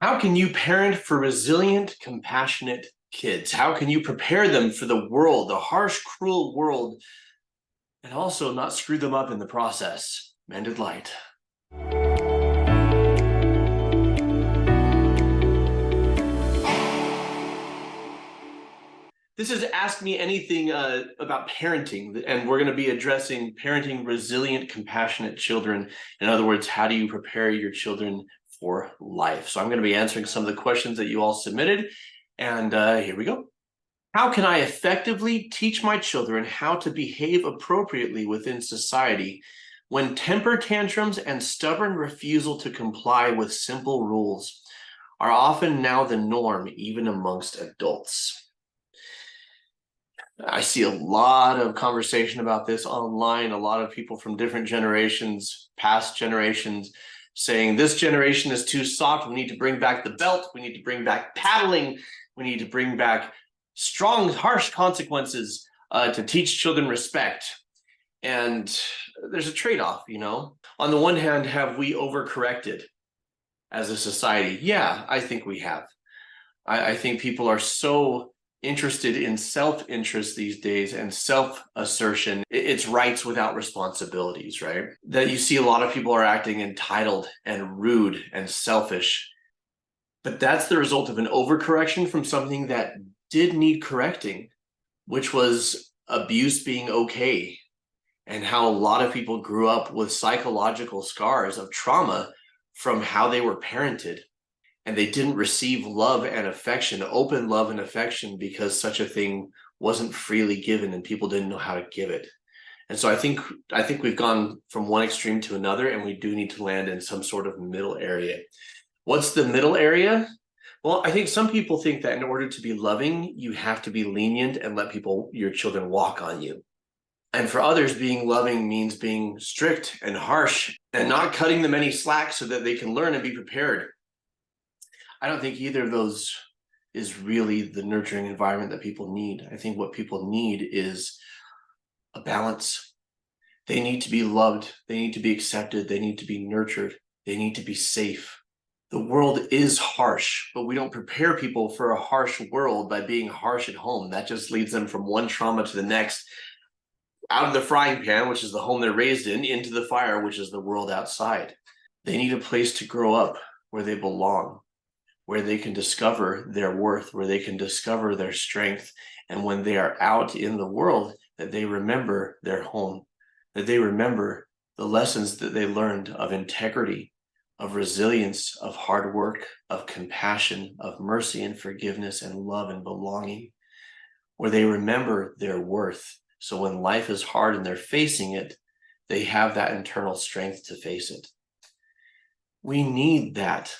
How can you parent for resilient, compassionate kids? How can you prepare them for the world, the harsh, cruel world, and also not screw them up in the process? Mended Light. This is Ask Me Anything about parenting, and we're going to be addressing parenting resilient, compassionate children. In other words, how do you prepare your children for life? So I'm going to be answering some of the questions that you all submitted, and here we go. How can I effectively teach my children how to behave appropriately within society when temper tantrums and stubborn refusal to comply with simple rules are often now the norm, even amongst adults? I see a lot of conversation about this online, a lot of people from different generations, past generations, saying this generation is too soft. We need to bring back the belt. We need to bring back paddling. We need to bring back strong, harsh consequences to teach children respect. And there's a trade-off, you know. On the one hand, have we overcorrected as a society? Yeah, I think we have. I think people are so interested in self-interest these days and self-assertion. It's rights without responsibilities, right? That you see a lot of people are acting entitled and rude and selfish. But that's the result of an overcorrection from something that did need correcting, which was abuse being okay, and how a lot of people grew up with psychological scars of trauma from how they were parented. And they didn't receive love and affection, open love and affection, because such a thing wasn't freely given and people didn't know how to give it. And so I think we've gone from one extreme to another, and we do need to land in some sort of middle area. What's the middle area? Well, I think some people think that in order to be loving, you have to be lenient and let your children walk on you. And for others, being loving means being strict and harsh and not cutting them any slack so that they can learn and be prepared. I don't think either of those is really the nurturing environment that people need. I think what people need is a balance. They need to be loved. They need to be accepted. They need to be nurtured. They need to be safe. The world is harsh, but we don't prepare people for a harsh world by being harsh at home. That just leads them from one trauma to the next, out of the frying pan, which is the home they're raised in, into the fire, which is the world outside. They need a place to grow up where they belong, where they can discover their worth, where they can discover their strength. And when they are out in the world, that they remember their home, that they remember the lessons that they learned of integrity, of resilience, of hard work, of compassion, of mercy and forgiveness and love and belonging, where they remember their worth. So when life is hard and they're facing it, they have that internal strength to face it. We need that.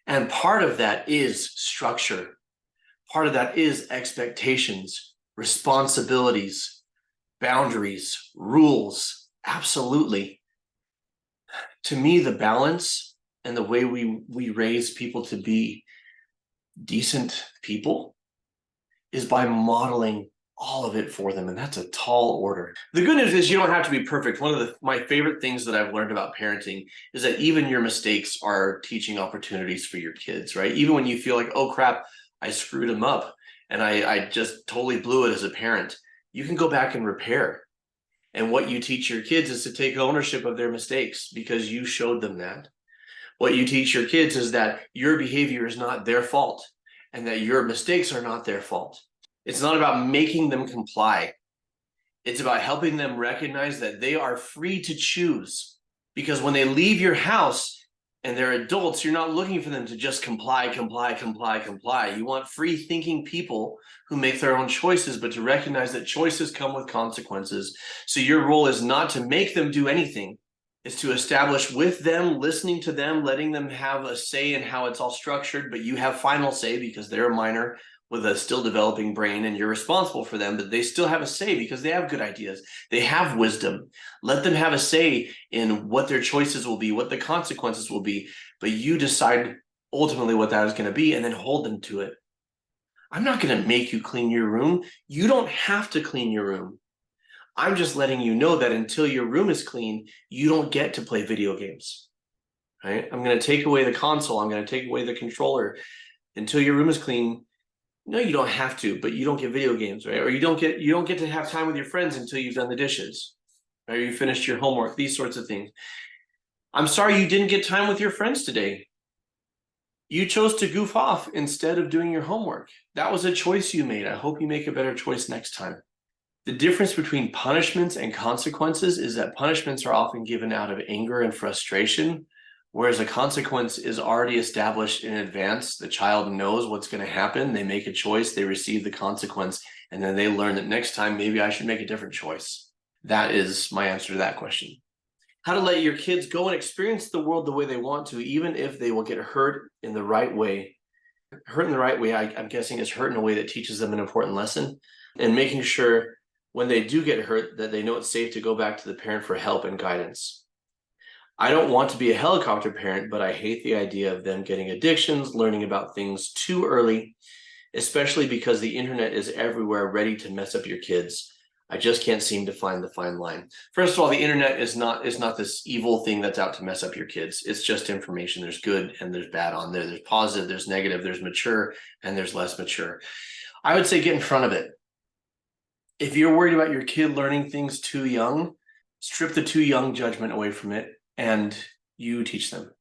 And part of that is structure. Part of that is expectations, responsibilities, boundaries, rules. Absolutely. To me, the balance and the way we raise people to be decent people is by modeling all of it for them, and that's a tall order. The good news is you don't have to be perfect. One of my favorite things that I've learned about parenting is that even your mistakes are teaching opportunities for your kids, right? Even when you feel like, oh crap, I screwed them up and I just totally blew it as a parent, you can go back and repair. And what you teach your kids is to take ownership of their mistakes because you showed them that. What you teach your kids is that your behavior is not their fault and that your mistakes are not their fault. It's not about making them comply. It's about helping them recognize that they are free to choose. Because when they leave your house and they're adults, you're not looking for them to just comply. You want free thinking people who make their own choices, but to recognize that choices come with consequences. So your role is not to make them do anything. It's to establish with them, listening to them, letting them have a say in how it's all structured, but you have final say because they're a minor with a still developing brain and you're responsible for them, but they still have a say because they have good ideas. They have wisdom. Let them have a say in what their choices will be, what the consequences will be, but you decide ultimately what that is going to be and then hold them to it. I'm not going to make you clean your room. You don't have to clean your room. I'm just letting you know that until your room is clean, you don't get to play video games. right? I'm going to take away the console. I'm going to take away the controller until your room is clean. No, you don't have to, but you don't get video games, right? Or you don't get to have time with your friends until you've done the dishes, or you finished your homework, these sorts of things. I'm sorry you didn't get time with your friends today. You chose to goof off instead of doing your homework. That was a choice you made. I hope you make a better choice next time. The difference between punishments and consequences is that punishments are often given out of anger and frustration, whereas a consequence is already established in advance. The child knows what's going to happen. They make a choice, they receive the consequence, and then they learn that next time, maybe I should make a different choice. That is my answer to that question. How to let your kids go and experience the world the way they want to, even if they will get hurt in the right way. Hurt in the right way, I'm guessing, is hurt in a way that teaches them an important lesson, and making sure when they do get hurt that they know it's safe to go back to the parent for help and guidance. I don't want to be a helicopter parent, but I hate the idea of them getting addictions, learning about things too early, especially because the internet is everywhere, ready to mess up your kids. I just can't seem to find the fine line. First of all, the internet is not this evil thing that's out to mess up your kids. It's just information. There's good and there's bad on there. There's positive, there's negative, there's mature, and there's less mature. I would say get in front of it. If you're worried about your kid learning things too young, strip the too young judgment away from it and you teach them.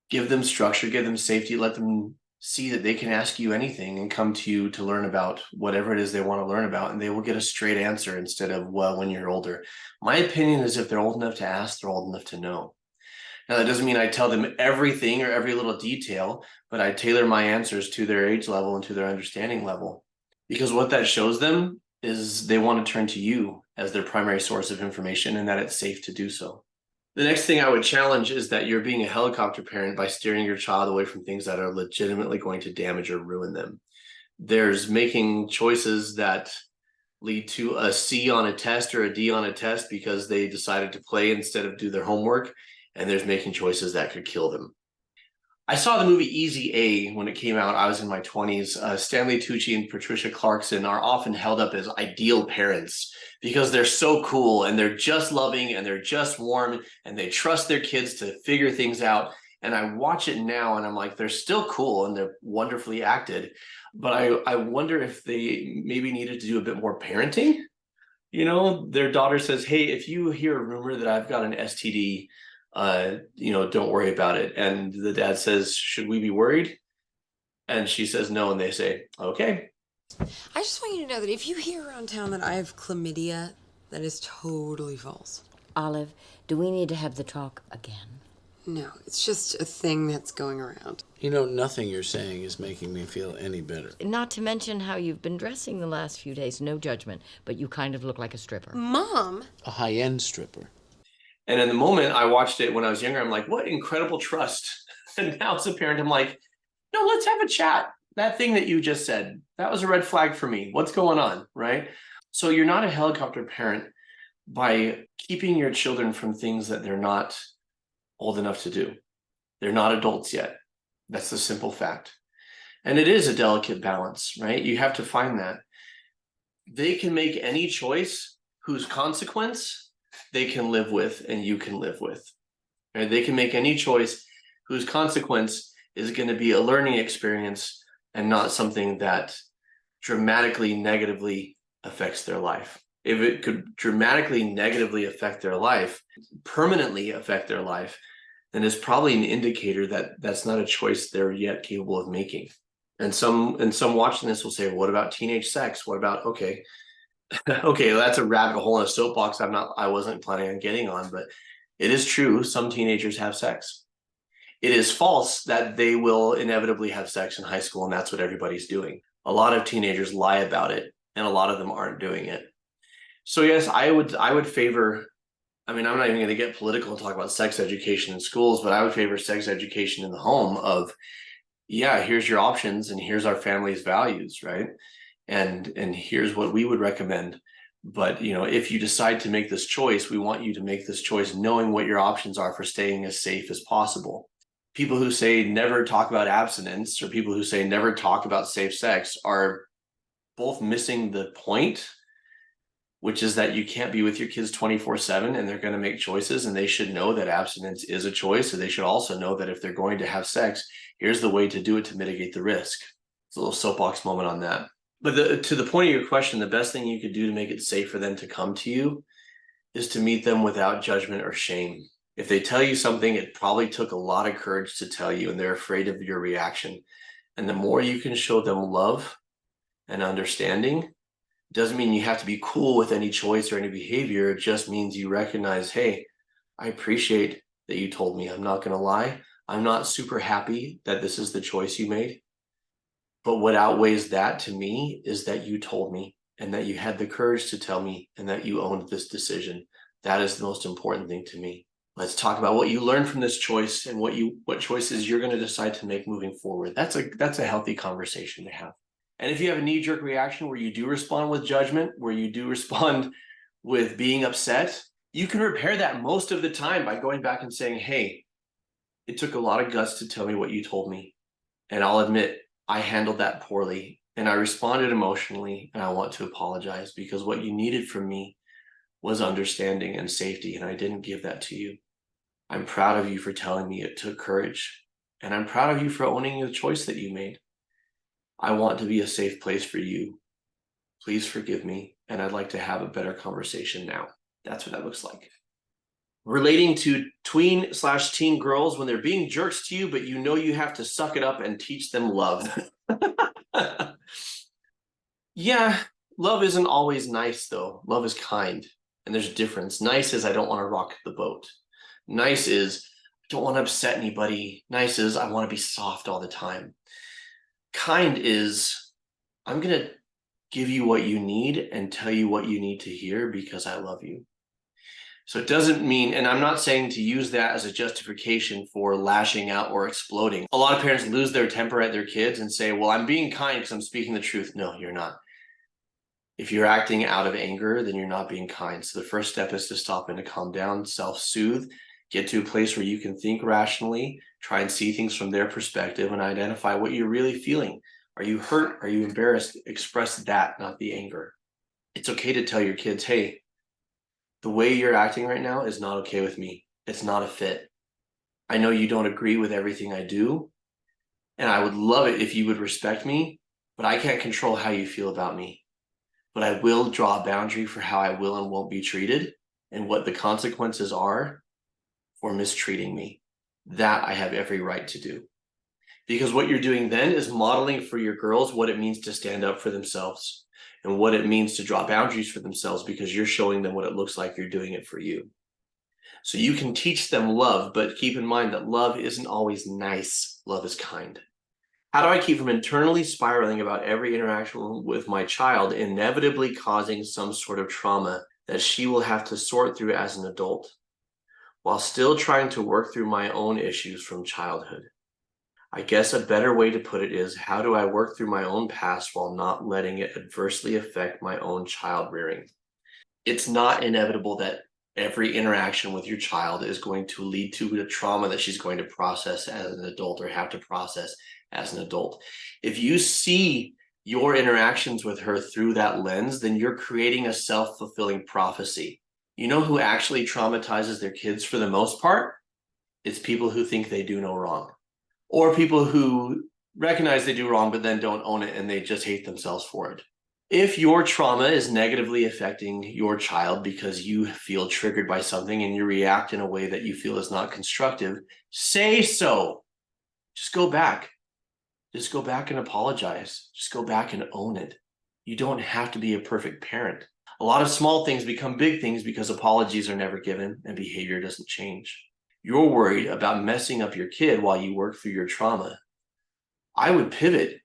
Give them structure, give them safety, let them see that they can ask you anything and come to you to learn about whatever it is they want to learn about, and they will get a straight answer instead of, well, when you're older. My opinion is if they're old enough to ask, they're old enough to know. Now, that doesn't mean I tell them everything or every little detail, but I tailor my answers to their age level and to their understanding level. Because what that shows them is they want to turn to you as their primary source of information, and that it's safe to do so. The next thing I would challenge is that you're being a helicopter parent by steering your child away from things that are legitimately going to damage or ruin them. There's making choices that lead to a C on a test or a D on a test because they decided to play instead of do their homework. And there's making choices that could kill them. I saw the movie Easy A when it came out. I was in my 20s. Stanley Tucci and Patricia Clarkson are often held up as ideal parents because they're so cool and they're just loving and they're just warm and they trust their kids to figure things out. And I watch it now and I'm like, they're still cool and they're wonderfully acted. But I wonder if they maybe needed to do a bit more parenting. You know, their daughter says, hey, if you hear a rumor that I've got an STD, don't worry about it. And the dad says, should we be worried? And she says no, and they say, okay. I just want you to know that if you hear around town that I have chlamydia, that is totally false. Olive, do we need to have the talk again? No, it's just a thing that's going around. You know, nothing you're saying is making me feel any better. Not to mention how you've been dressing the last few days. No judgment, but you kind of look like a stripper. Mom! A high-end stripper. And in the moment I watched it when I was younger, I'm like, what incredible trust. And now as a parent, I'm like, no, let's have a chat. That thing that you just said, that was a red flag for me. What's going on, right? So you're not a helicopter parent by keeping your children from things that they're not old enough to do. They're not adults yet. That's the simple fact. And it is a delicate balance, right? You have to find that. They can make any choice whose consequence they can live with and you can live with. Right? They can make any choice whose consequence is going to be a learning experience and not something that dramatically negatively affects their life. If it could dramatically negatively affect their life, permanently affect their life, then it's probably an indicator that that's not a choice they're yet capable of making. And some watching this will say, what about teenage sex? What about, okay, that's a rabbit hole in a soapbox I wasn't planning on getting on, but it is true. Some teenagers have sex. It is false that they will inevitably have sex in high school and that's what everybody's doing. A lot of teenagers lie about it and a lot of them aren't doing it. So yes, I would favor, I mean, I'm not even going to get political and talk about sex education in schools, but I would favor sex education in the home of, yeah, here's your options and here's our family's values, right? And here's what we would recommend. But, if you decide to make this choice, we want you to make this choice knowing what your options are for staying as safe as possible. People who say never talk about abstinence or people who say never talk about safe sex are both missing the point which is that you can't be with your kids 24/7 and they're going to make choices, and they should know that abstinence is a choice. So they should also know that if they're going to have sex, here's the way to do it to mitigate the risk. It's a little soapbox moment on that. But to the point of your question, the best thing you could do to make it safe for them to come to you is to meet them without judgment or shame. If they tell you something, it probably took a lot of courage to tell you, and they're afraid of your reaction. And the more you can show them love and understanding, doesn't mean you have to be cool with any choice or any behavior. It just means you recognize, hey, I appreciate that you told me. I'm not going to lie. I'm not super happy that this is the choice you made. But what outweighs that to me is that you told me, and that you had the courage to tell me, and that you owned this decision. That is the most important thing to me. Let's talk about what you learned from this choice and what choices you're going to decide to make moving forward. That's a healthy conversation to have. And if you have a knee-jerk reaction where you do respond with judgment, where you do respond with being upset, you can repair that most of the time by going back and saying, hey, it took a lot of guts to tell me what you told me. And I'll admit, I handled that poorly, and I responded emotionally, and I want to apologize because what you needed from me was understanding and safety, and I didn't give that to you. I'm proud of you for telling me it took courage, and I'm proud of you for owning the choice that you made. I want to be a safe place for you. Please forgive me, and I'd like to have a better conversation now. That's what that looks like. Relating to tween/teen girls when they're being jerks to you, but you know you have to suck it up and teach them love. Yeah, love isn't always nice, though. Love is kind, and there's a difference. Nice is I don't want to rock the boat. Nice is I don't want to upset anybody. Nice is I want to be soft all the time. Kind is I'm going to give you what you need and tell you what you need to hear because I love you. So it doesn't mean, and I'm not saying to use that as a justification for lashing out or exploding. A lot of parents lose their temper at their kids and say, well, I'm being kind because I'm speaking the truth. No, you're not. If you're acting out of anger, then you're not being kind. So the first step is to stop and to calm down, self-soothe, get to a place where you can think rationally, try and see things from their perspective and identify what you're really feeling. Are you hurt? Are you embarrassed? Express that, not the anger. It's okay to tell your kids, hey, the way you're acting right now is not okay with me. It's not a fit. I know you don't agree with everything I do, and I would love it if you would respect me, but I can't control how you feel about me. But I will draw a boundary for how I will and won't be treated and what the consequences are for mistreating me. That I have every right to do. Because what you're doing then is modeling for your girls what it means to stand up for themselves and what it means to draw boundaries for themselves, because you're showing them what it looks like you're doing it for you. So you can teach them love, but keep in mind that love isn't always nice. Love is kind. How do I keep from internally spiraling about every interaction with my child, inevitably causing some sort of trauma that she will have to sort through as an adult, while still trying to work through my own issues from childhood? I guess a better way to put it is, how do I work through my own past while not letting it adversely affect my own child rearing? It's not inevitable that every interaction with your child is going to lead to the trauma that she's going to process as an adult or have to process as an adult. If you see your interactions with her through that lens, then you're creating a self-fulfilling prophecy. You know who actually traumatizes their kids for the most part? It's people who think they do no wrong, or people who recognize they do wrong but then don't own it and they just hate themselves for it. If your trauma is negatively affecting your child because you feel triggered by something and you react in a way that you feel is not constructive, say so. Just go back. Just go back and apologize. Just go back and own it. You don't have to be a perfect parent. A lot of small things become big things because apologies are never given and behavior doesn't change. You're worried about messing up your kid while you work through your trauma. I would pivot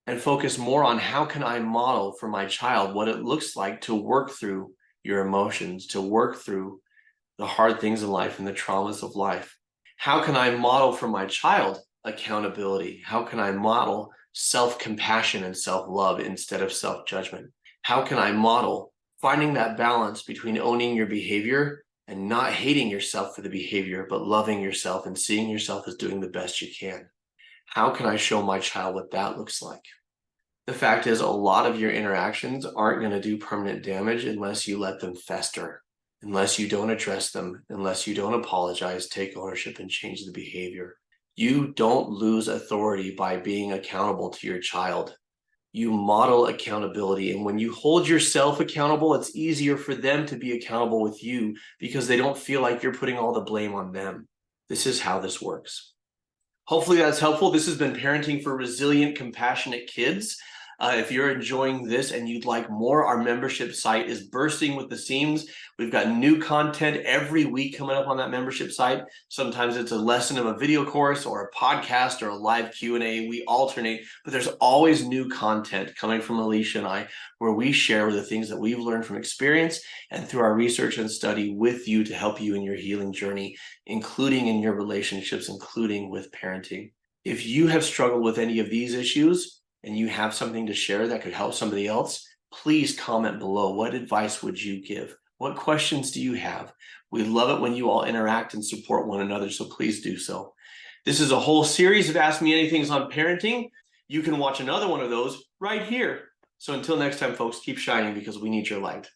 and focus more on how can I model for my child what it looks like to work through your emotions, to work through the hard things in life and the traumas of life. How can I model for my child accountability? How can I model self-compassion and self-love instead of self-judgment? How can I model finding that balance between owning your behavior and not hating yourself for the behavior, but loving yourself and seeing yourself as doing the best you can? How can I show my child what that looks like? The fact is, a lot of your interactions aren't going to do permanent damage unless you let them fester, unless you don't address them, unless you don't apologize, take ownership, and change the behavior. You don't lose authority by being accountable to your child. You model accountability. And when you hold yourself accountable, it's easier for them to be accountable with you because they don't feel like you're putting all the blame on them. This is how this works. Hopefully that's helpful. This has been Parenting for Resilient, Compassionate Kids. If you're enjoying this and you'd like more, our membership site is bursting with the seams. We've got new content every week coming up on that membership site. Sometimes it's a lesson of a video course or a podcast or a live Q&A. We alternate, but there's always new content coming from Alicia and I, where we share the things that we've learned from experience and through our research and study with you to help you in your healing journey, including in your relationships, including with parenting. If you have struggled with any of these issues, and you have something to share that could help somebody else, please comment below. What advice would you give? What questions do you have? We love it when you all interact and support one another, so please do so. This is a whole series of Ask Me Anythings on parenting. You can watch another one of those right here. So until next time, folks, keep shining because we need your light.